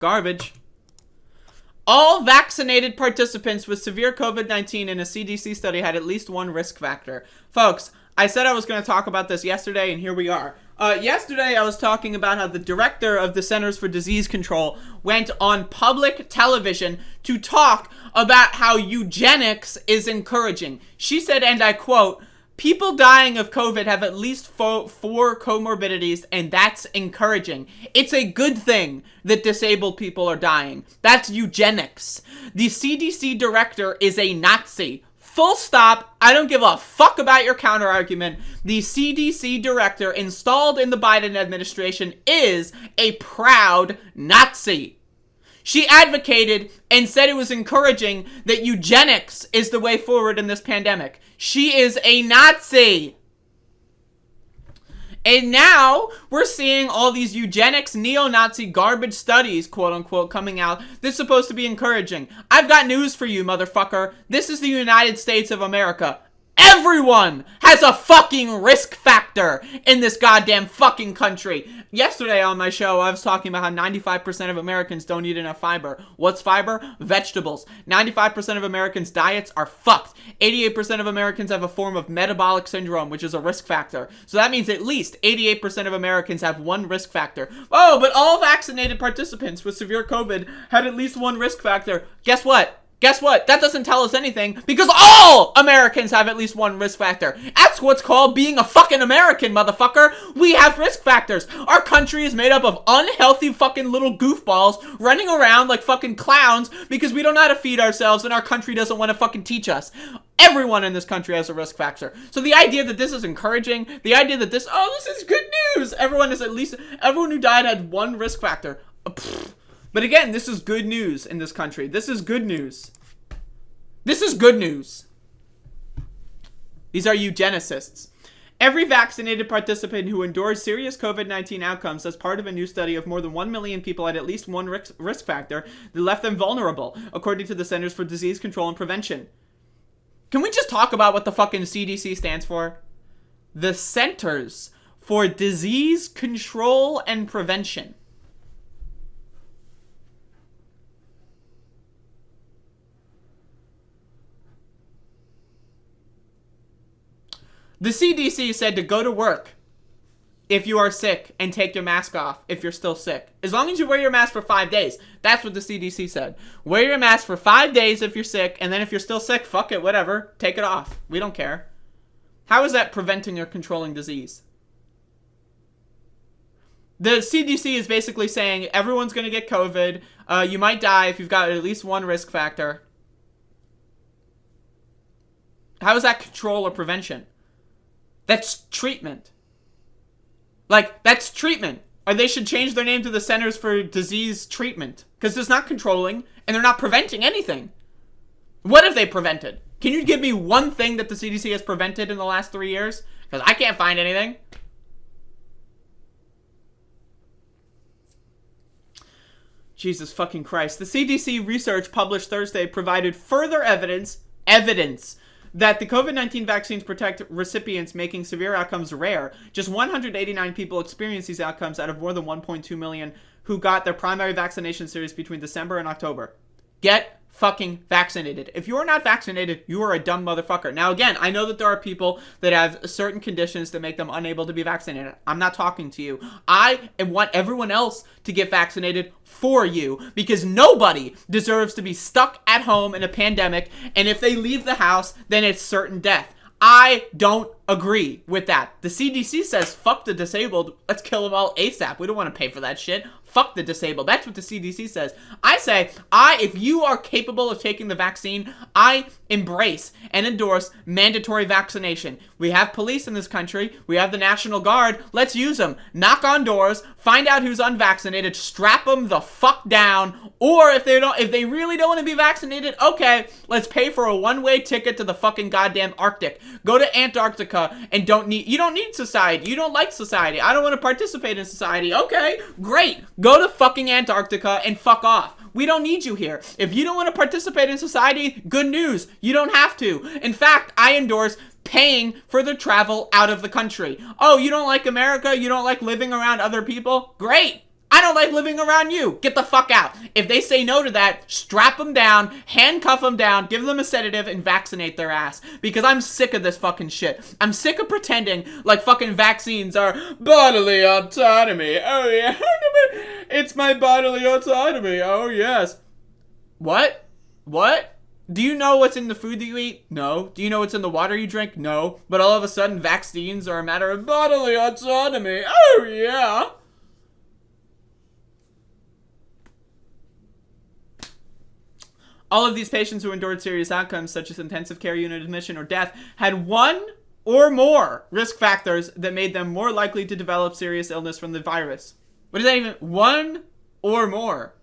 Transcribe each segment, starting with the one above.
Garbage. All vaccinated participants with severe COVID-19 in a CDC study had at least one risk factor. Folks, I said I was going to talk about this yesterday, and here we are. Yesterday, I was talking about how the director of the Centers for Disease Control went on public television to talk about how eugenics is encouraging. She said, and I quote, "People dying of COVID have at least four comorbidities, and that's encouraging. It's a good thing that disabled people are dying. That's eugenics. The CDC director is a Nazi. Full stop. I don't give a fuck about your counter-argument. The CDC director installed in the Biden administration is a proud Nazi." She advocated and said it was encouraging that eugenics is the way forward in this pandemic. She is a Nazi. And now we're seeing all these eugenics, neo-Nazi garbage studies, quote-unquote, coming out that's supposed to be encouraging. I've got news for you, motherfucker. This is the United States of America. Everyone has a fucking risk factor in this goddamn fucking country. Yesterday on my show, I was talking about how 95% of Americans don't eat enough fiber. What's fiber? Vegetables. 95% of Americans' diets are fucked. 88% of Americans have a form of metabolic syndrome, which is a risk factor. So that means at least 88% of Americans have one risk factor. Oh, but all vaccinated participants with severe COVID had at least one risk factor. Guess what? Guess what? That doesn't tell us anything because all Americans have at least one risk factor. That's what's called being a fucking American, motherfucker. We have risk factors. Our country is made up of unhealthy fucking little goofballs running around like fucking clowns because we don't know how to feed ourselves and our country doesn't want to fucking teach us. Everyone in this country has a risk factor. So the idea that this is encouraging, the idea that this is good news. Everyone who died had one risk factor. But again, this is good news in this country. This is good news. This is good news. These are eugenicists. Every vaccinated participant who endures serious COVID-19 outcomes as part of a new study of more than 1 million people had at least one risk factor that left them vulnerable, according to the Centers for Disease Control and Prevention. Can we just talk about what the fucking CDC stands for? The Centers for Disease Control and Prevention. The CDC said to go to work if you are sick and take your mask off if you're still sick. As long as you wear your mask for 5 days. That's what the CDC said. Wear your mask for 5 days if you're sick, and then if you're still sick, fuck it, whatever. Take it off. We don't care. How is that preventing or controlling disease? The CDC is basically saying everyone's going to get COVID. You might die if you've got at least one risk factor. How is that control or prevention? That's treatment. Like, that's treatment. Or they should change their name to the Centers for Disease Treatment. Because it's not controlling, and they're not preventing anything. What have they prevented? Can you give me one thing that the CDC has prevented in the last 3 years? Because I can't find anything. Jesus fucking Christ. The CDC research published Thursday provided further evidence that the COVID-19 vaccines protect recipients, making severe outcomes rare. Just 189 people experienced these outcomes out of more than 1.2 million who got their primary vaccination series between December and October. Get fucking vaccinated. If you are not vaccinated, you are a dumb motherfucker. Now, again, I know that there are people that have certain conditions that make them unable to be vaccinated. I'm not talking to you. I want everyone else to get vaccinated for you because nobody deserves to be stuck at home in a pandemic, and if they leave the house, then it's certain death. I don't agree with that. The CDC says, fuck the disabled. Let's kill them all ASAP. We don't want to pay for that shit. Fuck the disabled. That's what the CDC says. I say, if you are capable of taking the vaccine, I embrace and endorse mandatory vaccination. We have police in this country. We have the National Guard. Let's use them. Knock on doors. Find out who's unvaccinated. Strap them the fuck down. Or if they really don't want to be vaccinated, okay, let's pay for a one-way ticket to the fucking goddamn Arctic. Go to Antarctica and you don't need society. You don't like society. I don't want to participate in society. Okay, great. Go to fucking Antarctica and fuck off. We don't need you here. If you don't want to participate in society, good news. You don't have to. In fact, I endorse paying for the travel out of the country. Oh, you don't like America? You don't like living around other people? Great. I I don't like living around you. Get the fuck out. If they say no to that, strap them down, handcuff them down, give them a sedative, and vaccinate their ass. Because I'm sick of this fucking shit. I'm sick of pretending like fucking vaccines are bodily autonomy. Oh yeah, it's my bodily autonomy. Oh yes. What? What? Do you know what's in the food that you eat? No. Do you know what's in the water you drink? No. But all of a sudden, vaccines are a matter of bodily autonomy. Oh yeah. All of these patients who endured serious outcomes, such as intensive care unit admission or death, had one or more risk factors that made them more likely to develop serious illness from the virus. What is that even? One or more.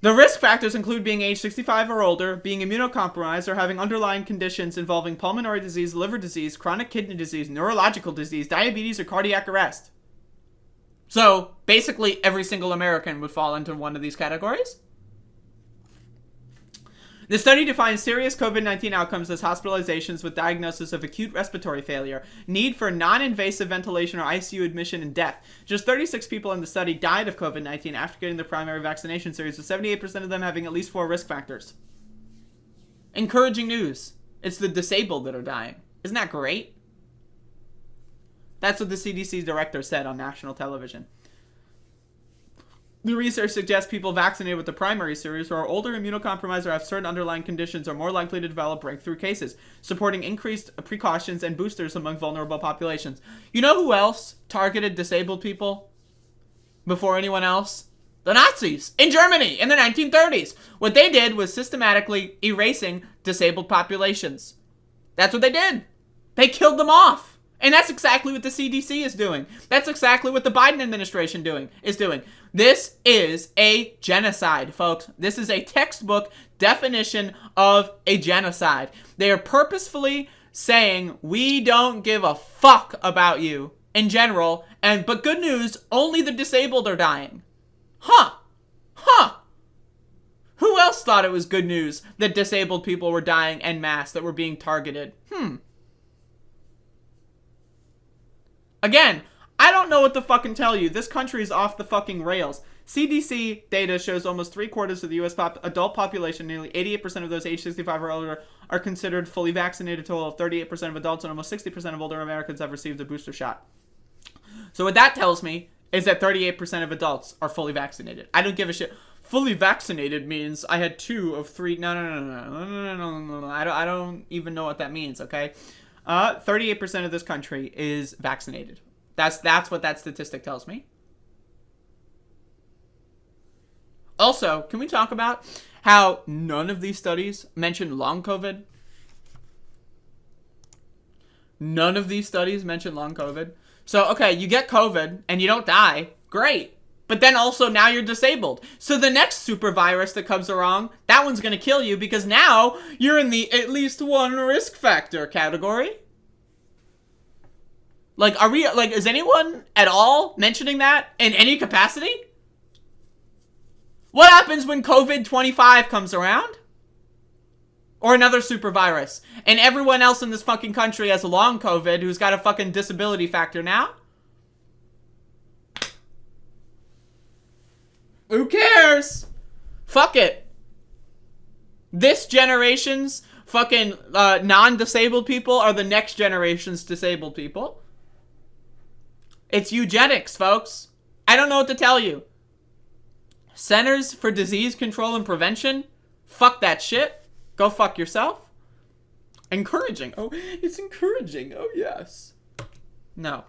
The risk factors include being age 65 or older, being immunocompromised, or having underlying conditions involving pulmonary disease, liver disease, chronic kidney disease, neurological disease, diabetes, or cardiac arrest. So, basically, every single American would fall into one of these categories. The study defines serious COVID-19 outcomes as hospitalizations with diagnosis of acute respiratory failure, need for non-invasive ventilation or ICU admission, and death. Just 36 people in the study died of COVID-19 after getting the primary vaccination series, with 78% of them having at least 4 risk factors. Encouraging news. It's the disabled that are dying. Isn't that great? That's what the CDC director said on national television. The research suggests people vaccinated with the primary series who are older, immunocompromised, or have certain underlying conditions are more likely to develop breakthrough cases, supporting increased precautions and boosters among vulnerable populations. You know who else targeted disabled people before anyone else? The Nazis in Germany in the 1930s. What they did was systematically erasing disabled populations. That's what they did. They killed them off. And that's exactly what the CDC is doing. That's exactly what the Biden administration is doing. This is a genocide, folks. This is a textbook definition of a genocide. They are purposefully saying, we don't give a fuck about you in general, but good news, only the disabled are dying. Huh. Who else thought it was good news that disabled people were dying en masse, that were being targeted? Again, I don't know what to fucking tell you. This country is off the fucking rails. CDC data shows almost 3/4 of the U.S. adult population, nearly 88% of those age 65 or older, are considered fully vaccinated. A total of 38% of adults and almost 60% of older Americans have received a booster shot. So what that tells me is that 38% of adults are fully vaccinated. I don't give a shit. Fully vaccinated means I had 2 of 3. No. I don't even know what that means, okay? 38% of this country is vaccinated. That's what that statistic tells me. Also, can we talk about how none of these studies mention long COVID? None of these studies mention long COVID. So, okay, you get COVID and you don't die. Great. But then also now you're disabled. So the next super virus that comes along, that one's going to kill you because now you're in the at least one risk factor category. Is anyone at all mentioning that in any capacity? What happens when COVID-25 comes around? Or another super virus, and everyone else in this fucking country has a long COVID who's got a fucking disability factor now? Who cares? Fuck it. This generation's fucking non-disabled people are the next generation's disabled people. It's eugenics, folks. I don't know what to tell you. Centers for Disease Control and Prevention? Fuck that shit. Go fuck yourself. Encouraging. Oh, it's encouraging. Oh, yes. No.